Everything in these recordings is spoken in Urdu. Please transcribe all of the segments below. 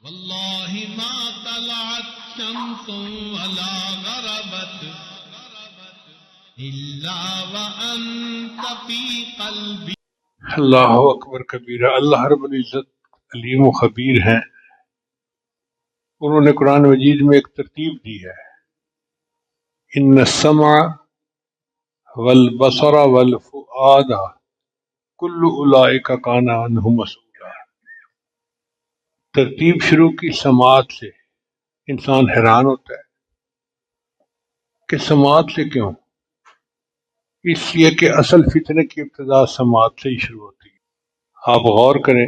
واللہ ما طلعت شمس ولا غربت الا وانت فی قلبی۔ اللہ اکبر کبیرہ۔ اللہ رب العزت علیم و خبیر ہیں۔ انہوں نے قرآن مجید میں ایک ترتیب دی ہے، ان السمع والبصر والفؤاد کل اولئک کان عنہ مسئولا۔ ترتیب شروع کی سماعت سے۔ انسان حیران ہوتا ہے کہ سماعت سے کیوں؟ اس لیے کہ اصل فتنے کی ابتدا سماعت سے ہی شروع ہوتی ہے۔ آپ غور کریں،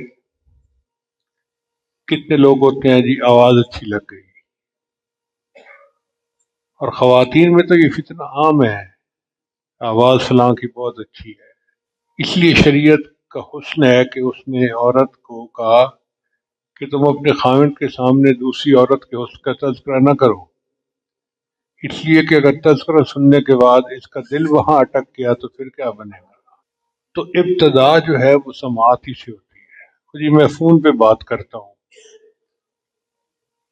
کتنے لوگ ہوتے ہیں جی آواز اچھی لگ گئی، اور خواتین میں تو یہ فتنہ عام ہے، آواز فلاں کی بہت اچھی ہے۔ اس لیے شریعت کا حسن ہے کہ اس نے عورت کو کہا کہ تم اپنے خاوند کے سامنے دوسری عورت کے حسن کا تذکرہ نہ کرو، اس لیے کہ اگر تذکرہ سننے کے بعد اس کا دل وہاں اٹک گیا تو پھر کیا بنے گا۔ تو ابتدا جو ہے وہ سماعت ہی سے ہوتی ہے۔ جی میں فون پہ بات کرتا ہوں،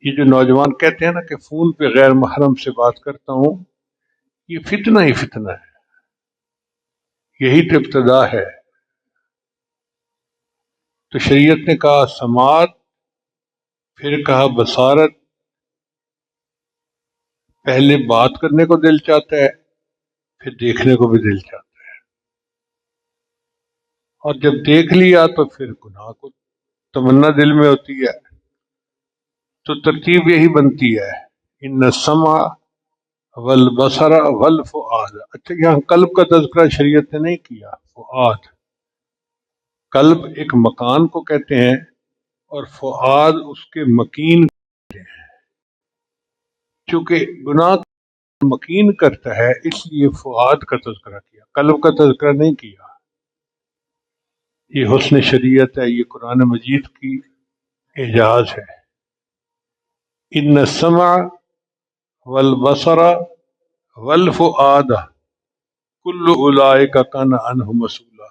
یہ جو نوجوان کہتے ہیں نا کہ فون پہ غیر محرم سے بات کرتا ہوں، یہ فتنہ ہی فتنہ ہے، یہی تو ابتدا ہے۔ تو شریعت نے کہا سماعت، پھر کہا بصارت۔ پہلے بات کرنے کو دل چاہتا ہے، پھر دیکھنے کو بھی دل چاہتا ہے، اور جب دیکھ لیا تو پھر گناہ کو تمنا دل میں ہوتی ہے۔ تو ترتیب یہی بنتی ہے، ان السمع والبصر والفؤاد۔ اچھا یہاں قلب کا تذکرہ شریعت نے نہیں کیا، فؤاد۔ قلب ایک مکان کو کہتے ہیں اور فؤاد اس کے مکین کہتے ہیں۔ چونکہ گناہ مکین کرتا ہے اس لیے فؤاد کا تذکرہ کیا، قلب کا تذکرہ نہیں کیا۔ یہ حسن شریعت ہے، یہ قرآن مجید کی اعجاز ہے۔ ان السمع والبصر والفؤاد کل اولئک کان عنہ مسئولا۔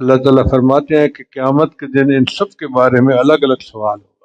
اللہ تعالیٰ فرماتے ہیں کہ قیامت کے دن ان سب کے بارے میں الگ الگ سوال ہو۔